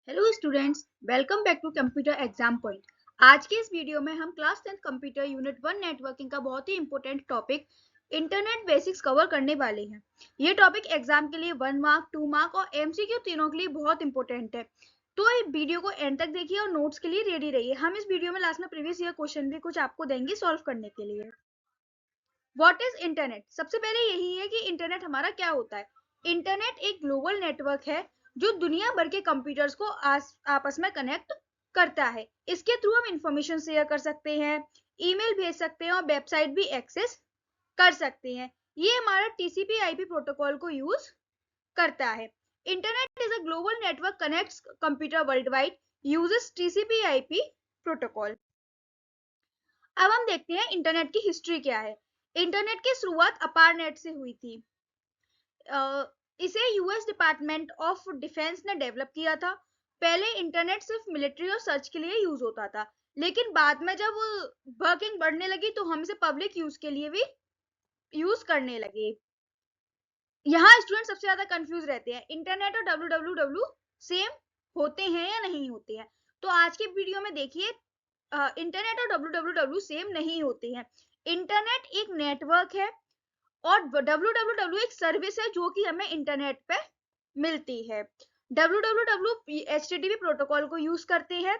Hello students, welcome back to computer exam point. आज के इस वीडियो में हम क्लास 10 कंप्यूटर यूनिट 1 नेटवर्किंग का बहुत ही important topic internet basics cover करने वाले हैं। ये टॉपिक एग्जाम के लिए 1 मार्क, 2 मार्क और एमसीक्यू तीनों के लिए बहुत इंपॉर्टेंट है। तो इस वीडियो को एंड तक देखिए और नोट्स के लिए रेडी रहिए। हम इस वीडियो में लास्ट में प्रीवियस ईयर क्वेश्चन भी कुछ आपको देंगे सॉल्व करने के लिए। What is internet? सबसे पहले यही है कि इंटरनेट हमारा क्या होता है। इंटरनेट एक ग्लोबल नेटवर्क है जो दुनिया भर के कंप्यूटर्स को आपस में कनेक्ट करता है। इसके थ्रू हम इंफॉर्मेशन शेयर कर सकते हैं, ईमेल भेज सकते हैं और वेबसाइट भी एक्सेस कर सकते हैं। ये हमारा टीसीपी आईपी प्रोटोकॉल को यूज करता है। Internet is a global network connects computer world wide, uses TCP IP protocol. अब हम देखते हैं इंटरनेट की हिस्ट्री क्या है। इंटरनेट की शुरुआत अपारनेट से हुई थी। इसे यूएस डिपार्टमेंट ऑफ डिफेंस ने डेवलप किया था। पहले इंटरनेट सिर्फ मिलिट्री और सर्च के लिए यूज होता था, लेकिन बाद में जब वर्किंग बढ़ने लगी तो हम इसे पब्लिक यूज के लिए भी यूज करने लगे। यहाँ स्टूडेंट सबसे ज्यादा कंफ्यूज रहते हैं, इंटरनेट और www सेम होते हैं या नहीं होते हैं। तो आज के वीडियो में देखिए, इंटरनेट और www सेम नहीं होते हैं। इंटरनेट एक नेटवर्क है और www एक सर्विस है जो कि हमें इंटरनेट पे मिलती है। www HTTP प्रोटोकॉल को यूज करते हैं।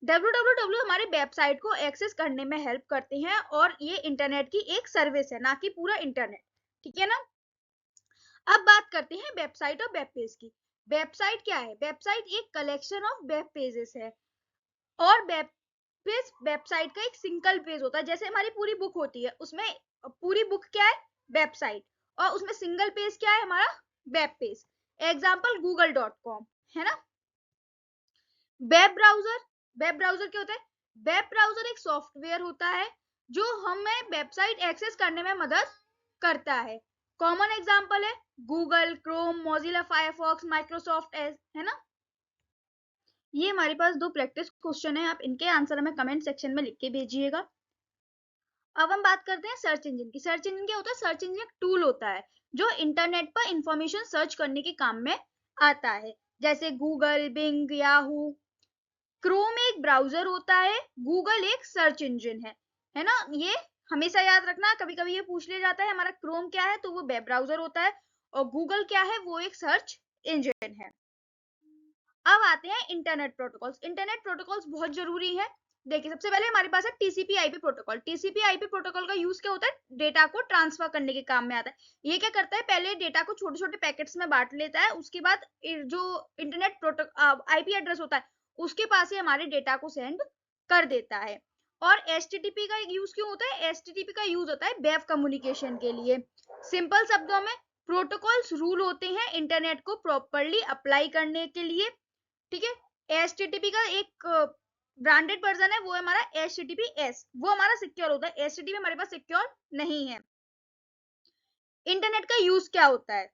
www हमारे वेबसाइट को एक्सेस करने में हेल्प करते हैं और ये इंटरनेट की एक सर्विस है, ना कि पूरा इंटरनेट। ठीक है ना। अब बात करते हैं वेबसाइट और वेब पेज की। वेबसाइट क्या है? वेबसाइट एक कलेक्शन ऑफ वेब पेजेस है और वेब पेज वेबसाइट का एक सिंगल पेज होता है। जैसे हमारी पूरी बुक होती है, उसमें पूरी बुक क्या है? वेबसाइट। और उसमें सिंगल पेज क्या है? हमारा वेब पेज। एग्जाम्पल google.com है ना। वेब ब्राउजर क्या होता है? वेब ब्राउजर एक सॉफ्टवेयर होता है जो हमें वेबसाइट एक्सेस करने में मदद करता है। कॉमन एग्जाम्पल है Google, Chrome, Mozilla Firefox, Microsoft Edge, है ना। ये हमारे पास दो प्रैक्टिस क्वेश्चन है, आप इनके आंसर हमें कमेंट सेक्शन में लिख के भेजिएगा। अब हम बात करते हैं सर्च इंजन की। सर्च इंजन क्या होता है? सर्च इंजन एक टूल होता है जो इंटरनेट पर इंफॉर्मेशन सर्च करने के काम में आता है, जैसे गूगल, बिंग, याहू। क्रोम एक ब्राउजर होता है, गूगल एक सर्च इंजन है ना। ये हमेशा याद रखना, कभी कभी ये पूछ लिया जाता है हमारा क्रोम क्या है, तो वो वेब ब्राउजर होता है और गूगल क्या है, वो एक सर्च इंजन है। अब आते हैं इंटरनेट प्रोटोकॉल्स। इंटरनेट प्रोटोकॉल्स बहुत जरूरी है। देखिए सबसे पहले हमारे पास है TCP IP protocol. TCP IP protocol का यूज क्या होता है? डेटा को ट्रांसफर करने के काम में आता है। ये क्या करता है? पहले डेटा को छोटे छोटे पैकेट्स में बांट लेता है, उसके बाद जो इंटरनेट प्रोटोकॉल आईपी एड्रेस होता है उसके पास ही हमारे डेटा को सेंड कर देता है। और एचटीटीपी का यूज क्यों होता है? एचटीटीपी का यूज होता है वेब कम्युनिकेशन के लिए। सिंपल शब्दों में, प्रोटोकॉल्स रूल होते हैं इंटरनेट को प्रॉपरली अप्लाई करने के लिए। ठीक है। एचटीटीपी का एक ब्रांडेड वर्जन है, वो है हमारा HTTPS, वो हमारा सिक्योर होता है। HTTP हमारे पास सिक्योर नहीं है। इंटरनेट का यूज क्या होता है?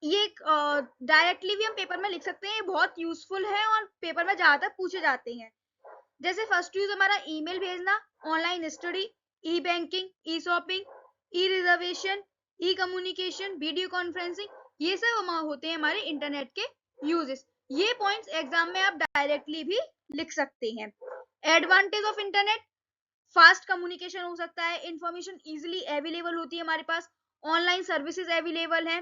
ये डायरेक्टली भी हम पेपर में लिख सकते हैं, ये बहुत यूजफुल है और पेपर में ज्यादातर पूछे जाते हैं। जैसे फर्स्ट यूज हमारा ईमेल भेजना, ऑनलाइन स्टडी, ई बैंकिंग, ई शॉपिंग, ई रिजर्वेशन, ई कम्युनिकेशन, वीडियो कॉन्फ्रेंसिंग, ये सब होते हैं हमारे इंटरनेट के यूजेस। ये पॉइंट्स एग्जाम में आप डायरेक्टली भी लिख सकते हैं। Advantage of internet, fast communication हो सकता है, इंफॉर्मेशन इजिली अवेलेबल होती है हमारे पास, ऑनलाइन सर्विसेज अवेलेबल है।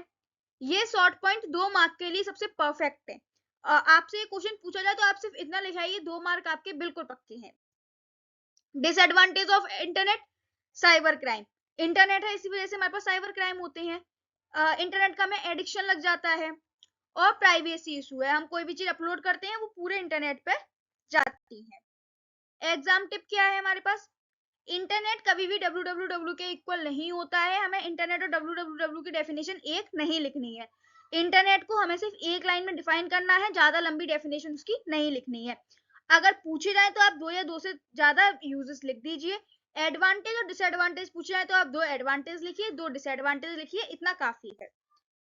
ये शॉर्ट पॉइंट 2 मार्क के लिए सबसे परफेक्ट है। आपसे क्वेश्चन पूछा जाए तो आप सिर्फ इतना लिखाइए, 2 मार्क आपके बिल्कुल पक्के हैं। Disadvantage of internet, cyber crime. Internet है इसी वजह से हमारे पास साइबर क्राइम होते हैं। इंटरनेट का हमें एडिक्शन लग जाता है। और प्राइवेसी इशू है, हम कोई भी चीज अपलोड करते हैं वो पूरे इंटरनेट पे जाती है। एग्जाम टिप क्या है हमारे पास? इंटरनेट कभी भी www के इक्वल नहीं होता है। हमें इंटरनेट और www की डेफिनेशन एक नहीं लिखनी है। इंटरनेट को हमें सिर्फ एक लाइन में डिफाइन करना है, ज्यादा लंबी डेफिनेशन उसकी नहीं लिखनी है। अगर पूछे जाए तो आप 2 या 2 से ज्यादा यूजेस लिख दीजिए। एडवांटेज और डिसएडवांटेज पूछे जाए तो आप 2 एडवांटेज लिखिए, 2 डिसएडवांटेज लिखिए, इतना काफी है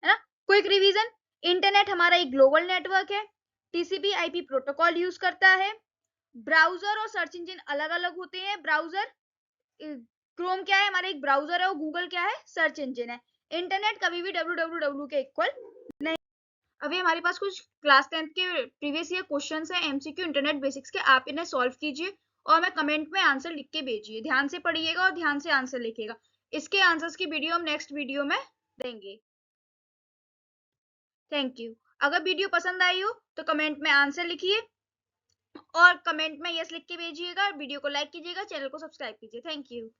ना। क्विक रिवीजन, इंटरनेट हमारा एक ग्लोबल नेटवर्क है, टीसीपी आईपी प्रोटोकॉल यूज करता है, ब्राउजर और सर्च इंजन अलग अलग होते हैं। ब्राउजर क्रोम क्या है? हमारा एक ब्राउजर है, और गूगल क्या है? सर्च इंजन है। इंटरनेट कभी भी www के इक्वल नहीं। अभी हमारे पास कुछ क्लास 10th के प्रीवियस ईयर क्वेश्चंस हैं एमसीक्यू इंटरनेट बेसिक्स के, आप इन्हें सॉल्व कीजिए और मैं कमेंट में आंसर लिख के भेजिए। ध्यान से पढ़िएगा और ध्यान से आंसर लिखिएगा। इसके आंसर्स की वीडियो हम नेक्स्ट वीडियो में देंगे। Thank you. अगर वीडियो पसंद आई हो तो कमेंट में आंसर लिखिए और कमेंट में यस लिख के भेजिएगा। वीडियो को लाइक कीजिएगा, चैनल को सब्सक्राइब कीजिए। Thank you.